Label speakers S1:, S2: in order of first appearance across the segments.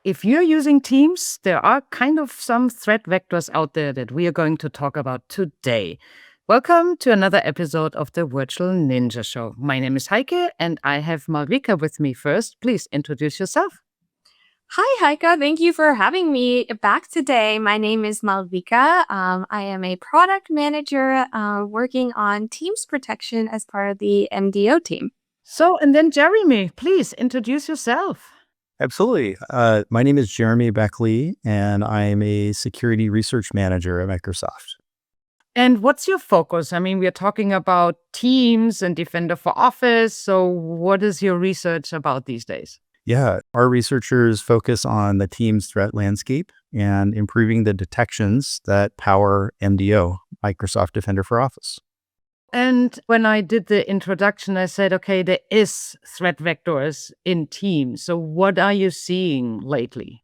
S1: if you're using Teams, there are kind of some threat vectors out there that we are going to talk about today. Welcome to another episode of the Virtual Ninja Show. My name is Heike and I have Malvika with me first. Please introduce yourself.
S2: Hi, Heike. Thank you for having me back today. My name is Malvika. I am a product manager working on Teams protection as part of the MDO team.
S1: And then Jeremy, please introduce yourself.
S3: Absolutely. My name is Jeremy Beckley, and I'm a security research manager at Microsoft.
S1: And what's your focus? I mean, we are talking about Teams and Defender for Office. So what is your research about these days?
S3: Yeah, our researchers focus on the Teams threat landscape and improving the detections that power MDO, Microsoft Defender for Office.
S1: And when I did the introduction, I said, okay, there is threat vectors in Teams. So what are you seeing lately?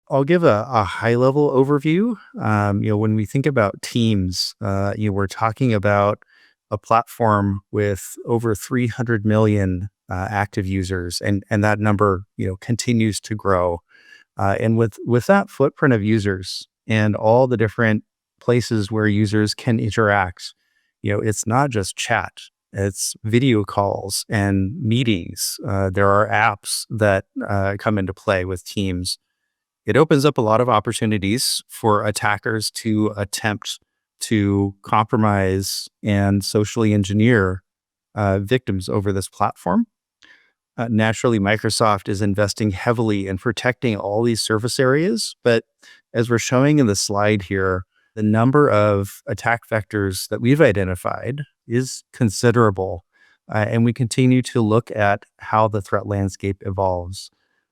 S3: I'll give a high-level overview. When we think about Teams, we're talking about a platform with over 300 million active users, and that number, continues to grow. And with that footprint of users and all the different places where users can interact, it's not just chat, it's video calls and meetings. There are apps that come into play with Teams. It opens up a lot of opportunities for attackers to attempt to compromise and socially engineer victims over this platform. Naturally, Microsoft is investing heavily in protecting all these surface areas, but as we're showing in the slide here, the number of attack vectors that we've identified is considerable, and we continue to look at how the threat landscape evolves.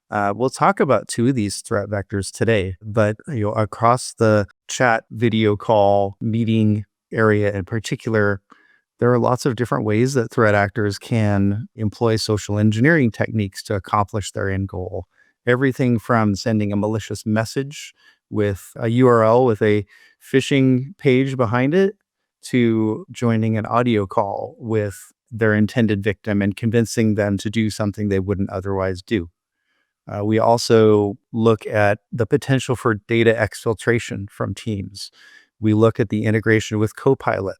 S3: We'll talk about two of these threat vectors today, but across the chat, video call, meeting area in particular, there are lots of different ways that threat actors can employ social engineering techniques to accomplish their end goal. Everything from sending a malicious message with a URL with a phishing page behind it to joining an audio call with their intended victim and convincing them to do something they wouldn't otherwise do. We also look at the potential for data exfiltration from Teams. We look at the integration with Copilot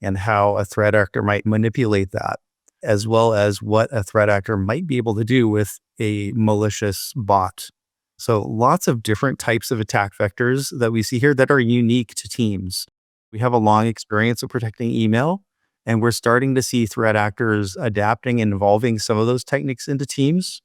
S3: and how a threat actor might manipulate that, as well as what a threat actor might be able to do with a malicious bot. So lots of different types of attack vectors that we see here that are unique to Teams. We have a long experience of protecting email, and we're starting to see threat actors adapting and evolving some of those techniques into Teams,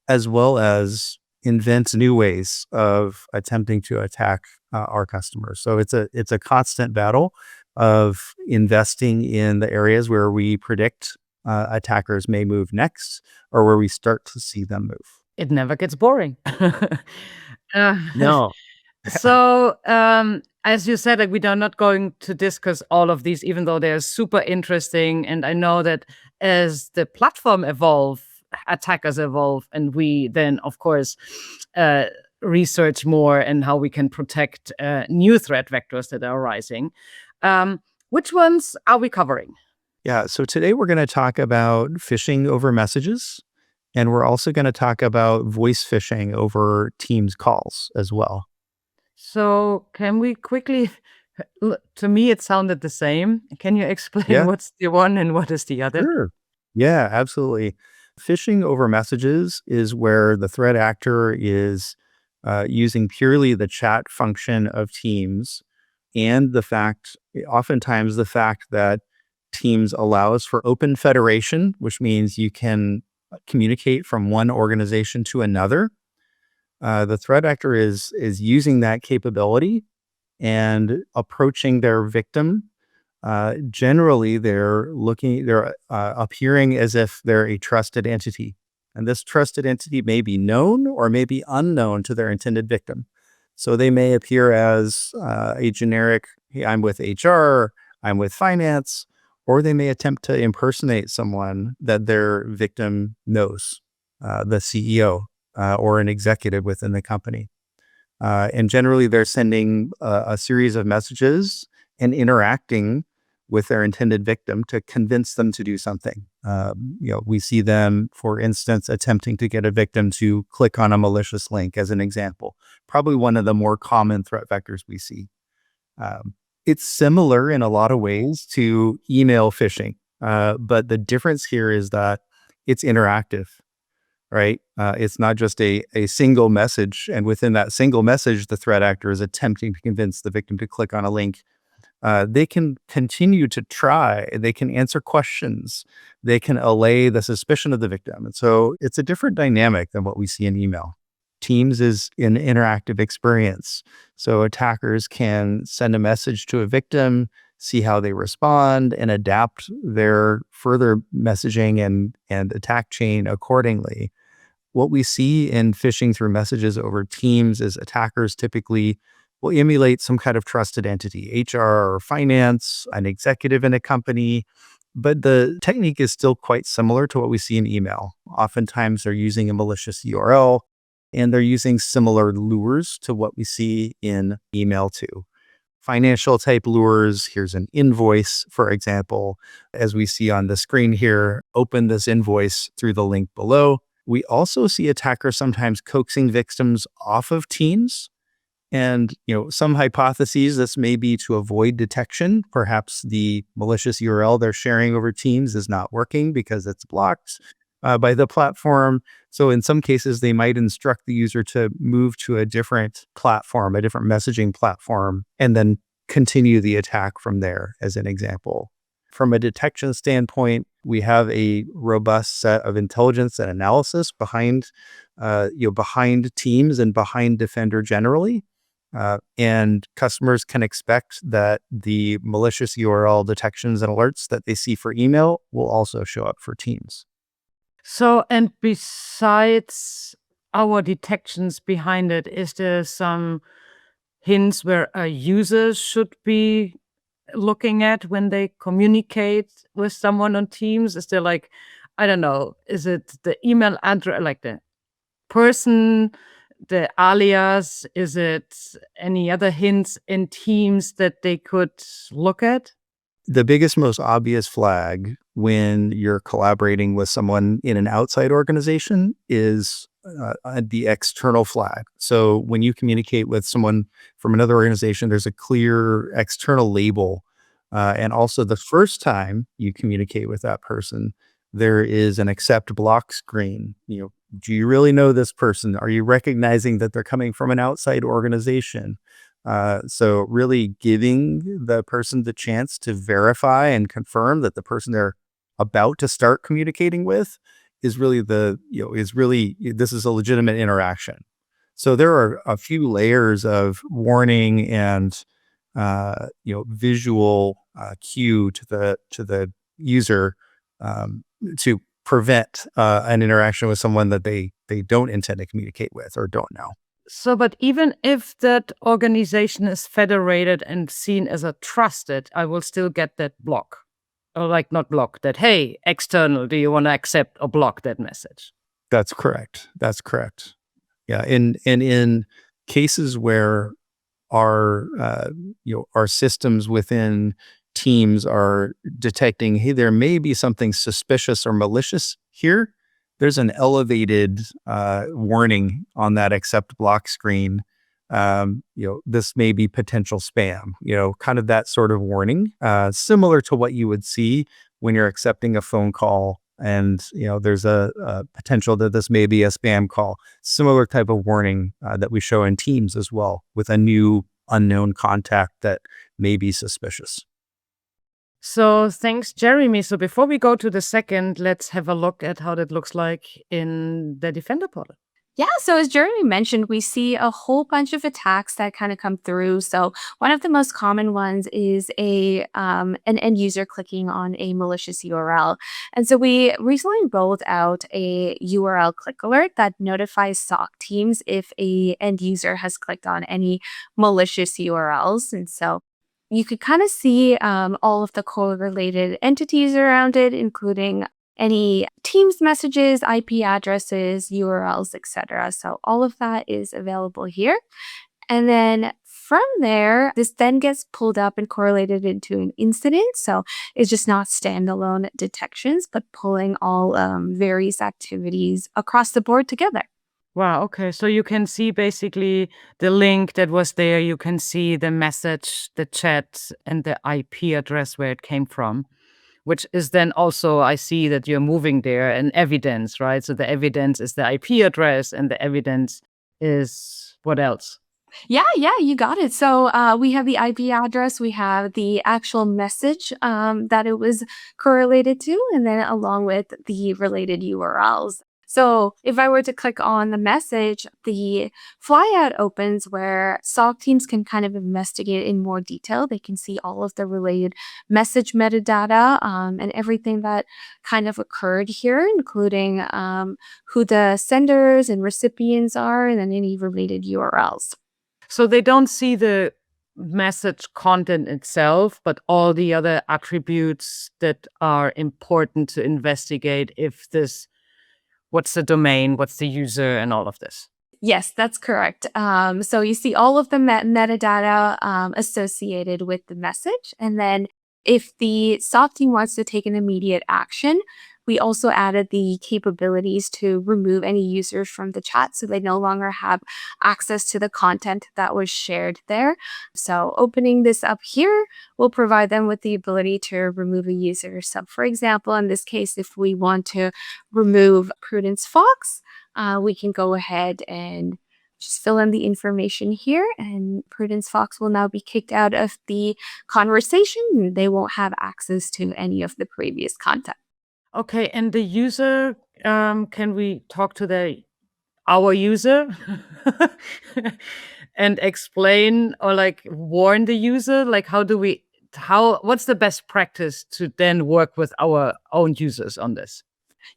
S3: as well as invent new ways of attempting to attack our customers. So it's a constant battle of investing in the areas where we predict attackers may move next, or where we start to see them move.
S1: It never gets boring.
S3: No.
S1: So, as you said, we are not going to discuss all of these, even though they're super interesting. And I know that as the platform evolve, attackers evolve, and we then, of course, research more and how we can protect new threat vectors that are arising. Which ones are we covering?
S3: Yeah, so today we're going to talk about phishing over messages, and we're also going to talk about voice phishing over Teams calls as well.
S1: So can we quickly, to me, it sounded the same. Can you explain what's the one and what is the other?
S3: Sure. Yeah, absolutely. Phishing over messages is where the threat actor is using purely the chat function of Teams and oftentimes the fact that Teams allows for open federation, which means you can communicate from one organization to another. The threat actor is using that capability and approaching their victim. Generally, they're appearing as if they're a trusted entity, and this trusted entity may be known or may be unknown to their intended victim. So they may appear as a generic, hey, I'm with HR, I'm with finance, or they may attempt to impersonate someone that their victim knows, the CEO or an executive within the company. And generally, they're sending a series of messages and interacting with their intended victim to convince them to do something. We see them, for instance, attempting to get a victim to click on a malicious link as an example. Probably one of the more common threat vectors we see. It's similar in a lot of ways to email phishing, but the difference here is that it's interactive, right? It's not just a single message, and within that single message, the threat actor is attempting to convince the victim to click on a link. They can continue to try, they can answer questions, they can allay the suspicion of the victim. And so it's a different dynamic than what we see in email. Teams is an interactive experience. So attackers can send a message to a victim, see how they respond, and adapt their further messaging and attack chain accordingly. What we see in phishing through messages over Teams is attackers typically will emulate some kind of trusted entity, HR or finance, an executive in a company, but the technique is still quite similar to what we see in email. Oftentimes they're using a malicious URL, and they're using similar lures to what we see in email too. Financial type lures, here's an invoice, for example, as we see on the screen here, open this invoice through the link below. We also see attackers sometimes coaxing victims off of Teams. And, some hypotheses, this may be to avoid detection. Perhaps the malicious URL they're sharing over Teams is not working because it's blocked by the platform. So in some cases, they might instruct the user to move to a different platform, a different messaging platform, and then continue the attack from there, as an example. From a detection standpoint, we have a robust set of intelligence and analysis behind Teams and behind Defender generally. And customers can expect that the malicious URL detections and alerts that they see for email will also show up for Teams.
S1: So, and besides our detections behind it, is there some hints where a user should be looking at when they communicate with someone on Teams? Is there I don't know, is it the email address, like the person, the alias? Is it any other hints in Teams that they could look at?
S3: The biggest, most obvious flag when you're collaborating with someone in an outside organization is the external flag. So when you communicate with someone from another organization, there's a clear external label. And also the first time you communicate with that person, there is an accept block screen. Do you really know this person? Are you recognizing that they're coming from an outside organization? So really giving the person the chance to verify and confirm that the person they're about to start communicating with is really this is a legitimate interaction. So there are a few layers of warning and visual cue to the user to prevent an interaction with someone that they don't intend to communicate with or don't know.
S1: So, but even if that organization is federated and seen as a trusted, I will still get that block. Or not block that, hey, external, do you want to accept or block that message?
S3: That's correct. Yeah. And in cases where our systems within Teams are detecting, hey, there may be something suspicious or malicious here, there's an elevated warning on that accept block screen. This may be potential spam, kind of that sort of warning, similar to what you would see when you're accepting a phone call and, there's a potential that this may be a spam call. Similar type of warning that we show in Teams as well with a new unknown contact that may be suspicious.
S1: So thanks, Jeremy. So before we go to the second, let's have a look at how that looks like in the Defender portal.
S2: Yeah, so as Jeremy mentioned, we see a whole bunch of attacks that kind of come through. So one of the most common ones is an end user clicking on a malicious URL. And so we recently rolled out a URL click alert that notifies SOC teams if a end user has clicked on any malicious URLs. And so you could kind of see all of the correlated entities around it, including any Teams messages, IP addresses, URLs, etc. So all of that is available here. And then From there, this then gets pulled up and correlated into an incident. So it's just not standalone detections, but pulling all various activities across the board together.
S1: Wow, okay. So you can see basically the link that was there, you can see the message, the chat, and the IP address where it came from, which is then also, I see that you're moving there and evidence, right? So the evidence is the IP address, and the evidence is what else?
S2: Yeah, you got it. So we have the IP address, we have the actual message that it was correlated to, and then along with the related URLs. So if I were to click on the message, the flyout opens where SOC teams can kind of investigate in more detail. They can see all of the related message metadata and everything that kind of occurred here, including who the senders and recipients are, and then any related URLs.
S1: So they don't see the message content itself, but all the other attributes that are important to investigate if this, what's the domain, what's the user, and all of this.
S2: Yes, that's correct. So you see all of the metadata associated with the message. And then if the SOC team wants to take an immediate action, we also added the capabilities to remove any users from the chat so they no longer have access to the content that was shared there. So opening this up here will provide them with the ability to remove a user. So for example, in this case, if we want to remove Prudence Fox, we can go ahead and just fill in the information here, and Prudence Fox will now be kicked out of the conversation. They won't have access to any of the previous content.
S1: Okay, and the user, can we talk to our user and explain or like warn the user? Like, what's the best practice to then work with our own users on this?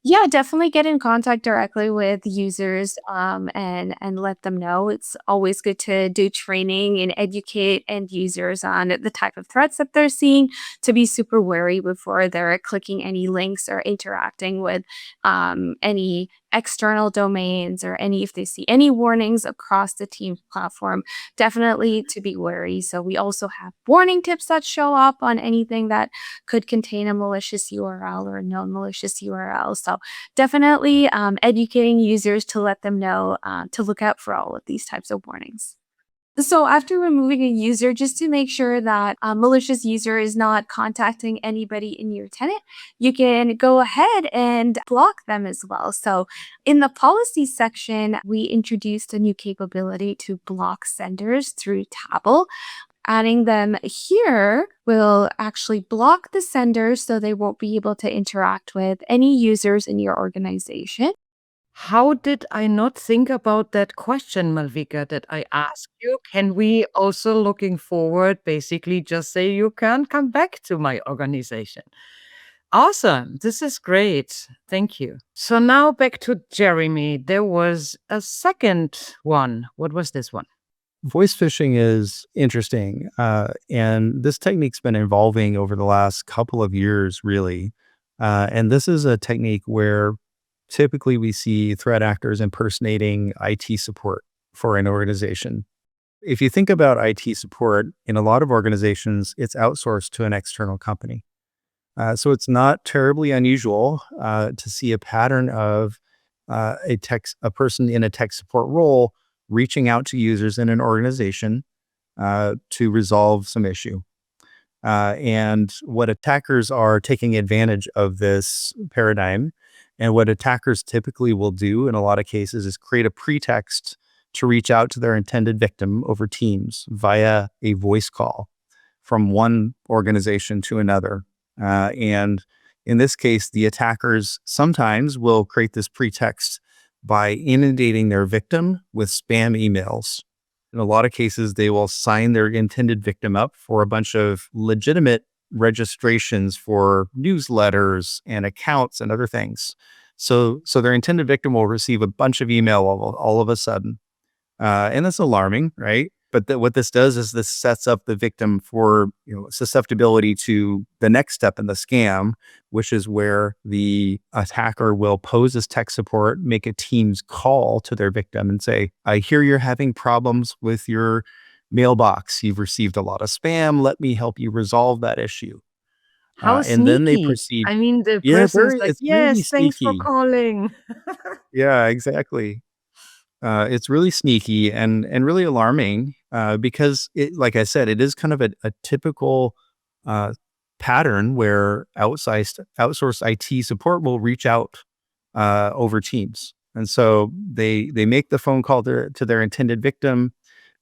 S2: Yeah, definitely get in contact directly with users and let them know. It's always good to do training and educate end users on the type of threats that they're seeing, to be super wary before they're clicking any links or interacting with any external domains, or any if they see any warnings across the team platform, definitely to be wary. So we also have warning tips that show up on anything that could contain a malicious URL or a known malicious URL. So definitely educating users to let them know to look out for all of these types of warnings. So after removing a user, just to make sure that a malicious user is not contacting anybody in your tenant, you can go ahead and block them as well. So in the policy section, we introduced a new capability to block senders through Tabel. Adding them here will actually block the senders so they won't be able to interact with any users in your organization.
S1: How did I not think about that question, Malvika, that I asked you? Can we also, looking forward, basically just say you can't come back to my organization? Awesome. This is great. Thank you. So now back to Jeremy. There was a second one. What was this one?
S3: Voice phishing is interesting, and this technique's been evolving over the last couple of years, really. And this is a technique where typically we see threat actors impersonating IT support for an organization. If you think about IT support, in a lot of organizations, it's outsourced to an external company. So it's not terribly unusual to see a pattern of a person in a tech support role reaching out to users in an organization to resolve some issue. And what attackers are taking advantage of this paradigm, and what attackers typically will do in a lot of cases, is create a pretext to reach out to their intended victim over Teams via a voice call from one organization to another. And in this case, the attackers sometimes will create this pretext by inundating their victim with spam emails. In a lot of cases, they will sign their intended victim up for a bunch of legitimate registrations for newsletters and accounts and other things. So their intended victim will receive a bunch of email all of a sudden. And that's alarming, right? But what this does is this sets up the victim for susceptibility to the next step in the scam, which is where the attacker will pose as tech support, make a Teams call to their victim and say, "I hear you're having problems with your mailbox. You've received a lot of spam. Let me help you resolve that issue.
S1: How
S3: And then they
S1: sneaky.
S3: proceed.
S1: I mean, the
S3: Yeah,
S1: person's like,
S3: it's really
S1: yes, thanks for
S3: sneaky.
S1: calling.
S3: Yeah, exactly. It's really sneaky and really alarming because it, like I said, it is kind of a typical uh, pattern where outsourced IT support will reach out over Teams, and so they make the phone call to their intended victim,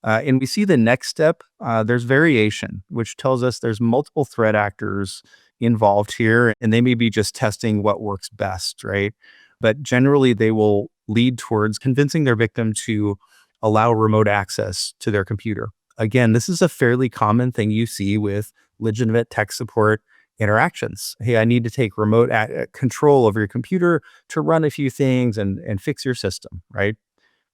S3: and we see the next step. There's variation, which tells us there's multiple threat actors involved here, and they may be just testing what works best, right? But generally, they will lead towards convincing their victim to allow remote access to their computer. Again, this is a fairly common thing you see with legitimate tech support interactions. Hey, I need to take remote control of your computer to run a few things and fix your system, right?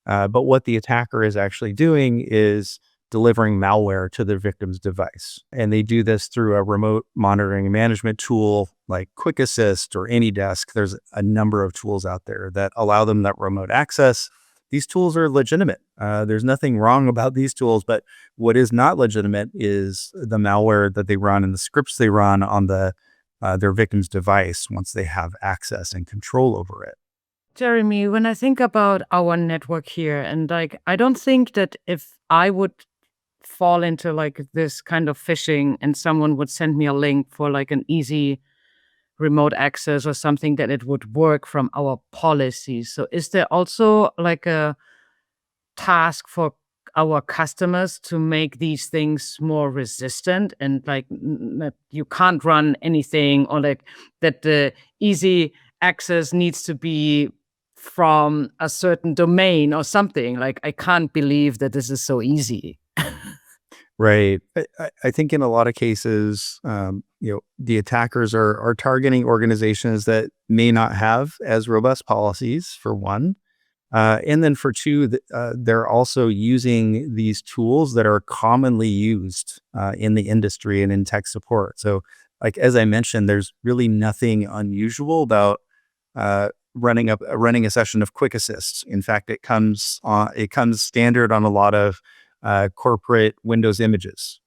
S3: But what the attacker is actually doing is delivering malware to their victim's device. And they do this through a remote monitoring and management tool like Quick Assist or AnyDesk. There's a number of tools out there that allow them that remote access. These tools are legitimate. There's nothing wrong about these tools, but what is not legitimate is the malware that they run and the scripts they run on their victim's device once they have access and control over it.
S1: Jeremy, when I think about our network here, and like, I don't think that if I would fall into like this kind of phishing and someone would send me a link for like an easy remote access or something, that it would work from our policies. So is there also like a task for our customers to make these things more resistant and like that you can't run anything, or like that the easy access needs to be from a certain domain or something? Like, I can't believe that this is so easy.
S3: Right. I think in a lot of cases, the attackers are targeting organizations that may not have as robust policies, for one. And then for two, they're also using these tools that are commonly used in the industry and in tech support. So, like as I mentioned, there's really nothing unusual about running a session of Quick Assists. In fact, it comes standard on a lot of corporate Windows images.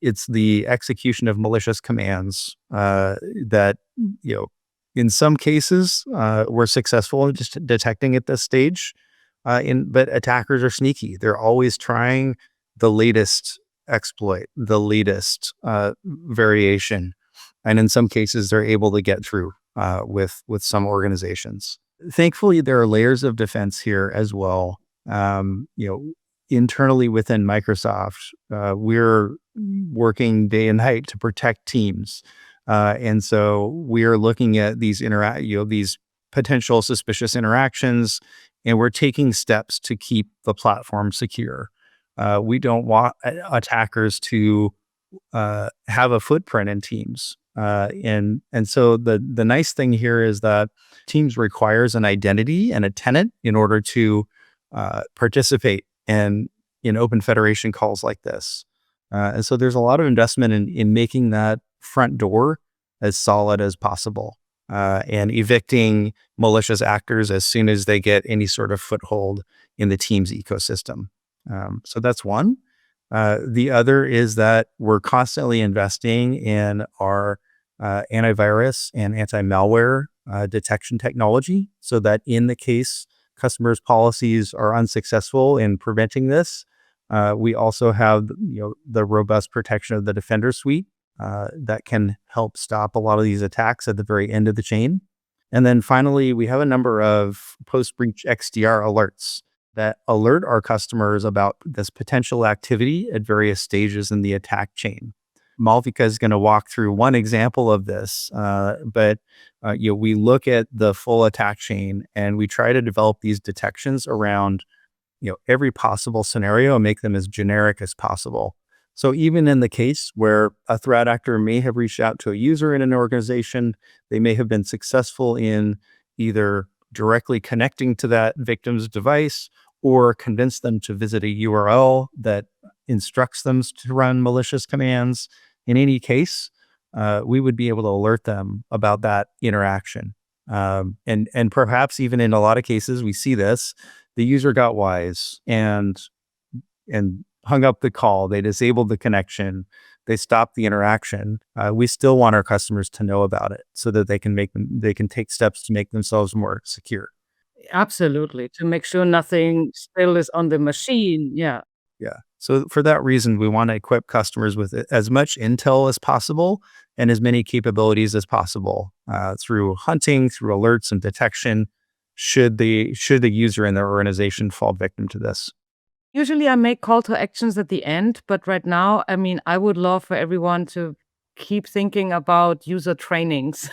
S3: It's the execution of malicious commands that you know in some cases, we're successful in just detecting at this stage. But attackers are sneaky. They're always trying the latest exploit, the latest variation, and in some cases, they're able to get through with some organizations. Thankfully, there are layers of defense here as well. Internally within Microsoft, we're working day and night to protect teams. And so we are looking at these potential suspicious interactions, and we're taking steps to keep the platform secure. We don't want attackers to have a footprint in Teams. And so the nice thing here is that Teams requires an identity and a tenant in order to participate in open federation calls like this. And so there's a lot of investment in making that front door as solid as possible, and evicting malicious actors as soon as they get any sort of foothold in the Teams ecosystem. So that's one. The other is that we're constantly investing in our antivirus and anti-malware detection technology, so that in the case customers' policies are unsuccessful in preventing this, we also have the robust protection of the Defender suite that can help stop a lot of these attacks at the very end of the chain. And then finally, we have a number of post-breach XDR alerts that alert our customers about this potential activity at various stages in the attack chain. Malvika is going to walk through one example of this, but we look at the full attack chain and we try to develop these detections around every possible scenario and make them as generic as possible. So even in the case where a threat actor may have reached out to a user in an organization, they may have been successful in either directly connecting to that victim's device or convince them to visit a URL that instructs them to run malicious commands. In any case, we would be able to alert them about that interaction. And perhaps even in a lot of cases, we see this, the user got wise and hung up the call, they disabled the connection, they stopped the interaction, we still want our customers to know about it so that they can take steps to make themselves more secure.
S1: Absolutely. To make sure nothing still is on the machine. Yeah.
S3: Yeah. So for that reason, we want to equip customers with as much intel as possible and as many capabilities as possible through hunting, through alerts and detection. Should the user in their organization fall victim to this?
S1: Usually I make call to actions at the end, but right now, I mean, I would love for everyone to keep thinking about user trainings.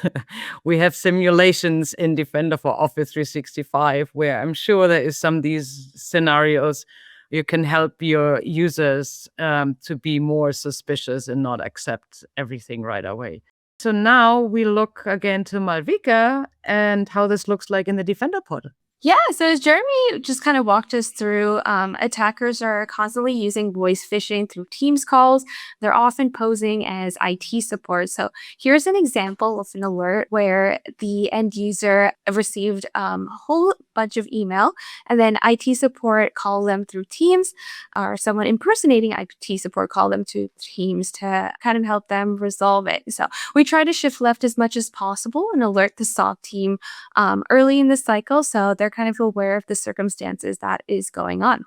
S1: We have simulations in Defender for Office 365 where I'm sure there is some of these scenarios you can help your users to be more suspicious and not accept everything right away. So now we look again to Malvika and how this looks like in the Defender portal.
S2: Yeah, so as Jeremy just kind of walked us through, attackers are constantly using voice phishing through Teams calls. They're often posing as IT support. So here's an example of an alert where the end user received a whole bunch of email, and then IT support called them through Teams, or someone impersonating IT support called them to Teams to kind of help them resolve it. So we try to shift left as much as possible and alert the SOC team early in the cycle, so they're kind of aware of the circumstances that is going on.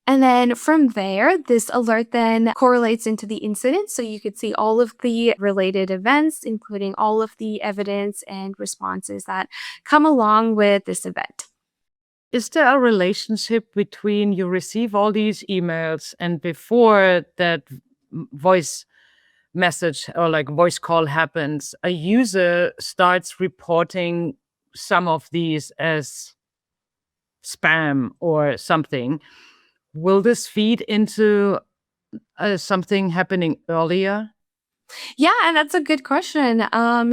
S2: And then from there, this alert then correlates into the incident. So you could see all of the related events, including all of the evidence and responses that come along with this event.
S1: Is there a relationship between you receive all these emails and before that voice message or like voice call happens, a user starts reporting some of these as spam or something? Will this feed into something happening earlier?
S2: Yeah, and that's a good question.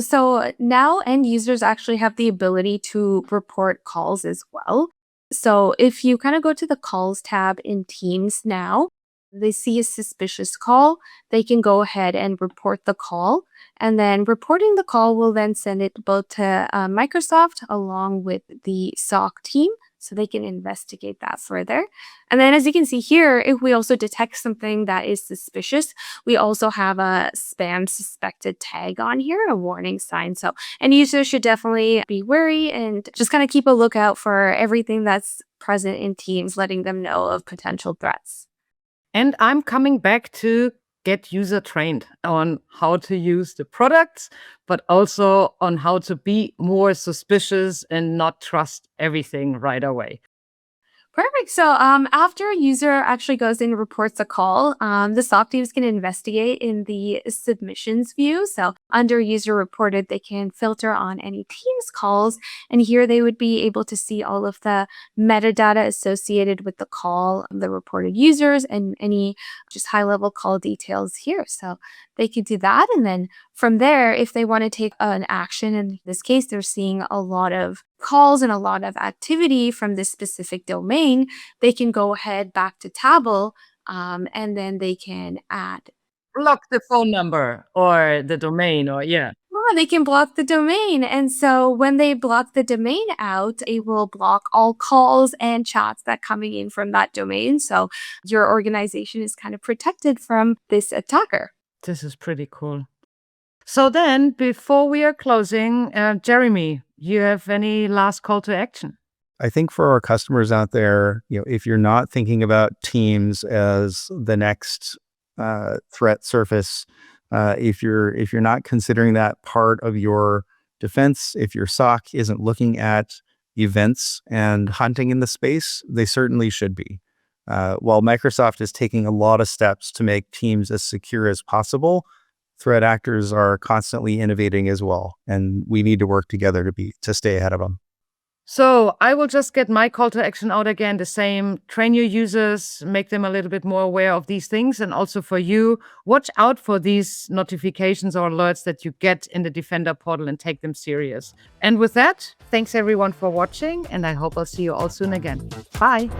S2: So now end users actually have the ability to report calls as well. So if you kind of go to the calls tab in Teams now, they see a suspicious call, they can go ahead and report the call. And then reporting the call will then send it both to Microsoft along with the SOC team so they can investigate that further. And then as you can see here, if we also detect something that is suspicious, we also have a spam suspected tag on here, a warning sign. So end users should definitely be wary and just kind of keep a lookout for everything that's present in Teams, letting them know of potential threats.
S1: And I'm coming back to get user trained on how to use the products, but also on how to be more suspicious and not trust everything right away.
S2: Perfect. So after a user actually goes in and reports a call, the SOC teams can investigate in the submissions view. So under user reported, they can filter on any Teams calls. And here they would be able to see all of the metadata associated with the call, the reported users, and any just high level call details here. So they could do that. And then from there, if they want to take an action, in this case, they're seeing a lot of calls and a lot of activity from this specific domain, they can go ahead back to Tabel and then they can add.
S1: Block the phone number or the domain or yeah.
S2: Oh, they can block the domain. And so when they block the domain out, it will block all calls and chats that coming in from that domain. So your organization is kind of protected from this attacker.
S1: This is pretty cool. So then, before we are closing, Jeremy, you have any last call to action?
S3: I think for our customers out there, if you're not thinking about Teams as the next threat surface, if you're not considering that part of your defense, if your SOC isn't looking at events and hunting in the space, they certainly should be. While Microsoft is taking a lot of steps to make Teams as secure as possible, threat actors are constantly innovating as well, and we need to work together to stay ahead of them.
S1: So I will just get my call to action out again, the same. Train your users, make them a little bit more aware of these things. And also for you, watch out for these notifications or alerts that you get in the Defender portal and take them serious. And with that, thanks everyone for watching, and I hope I'll see you all soon again. Bye.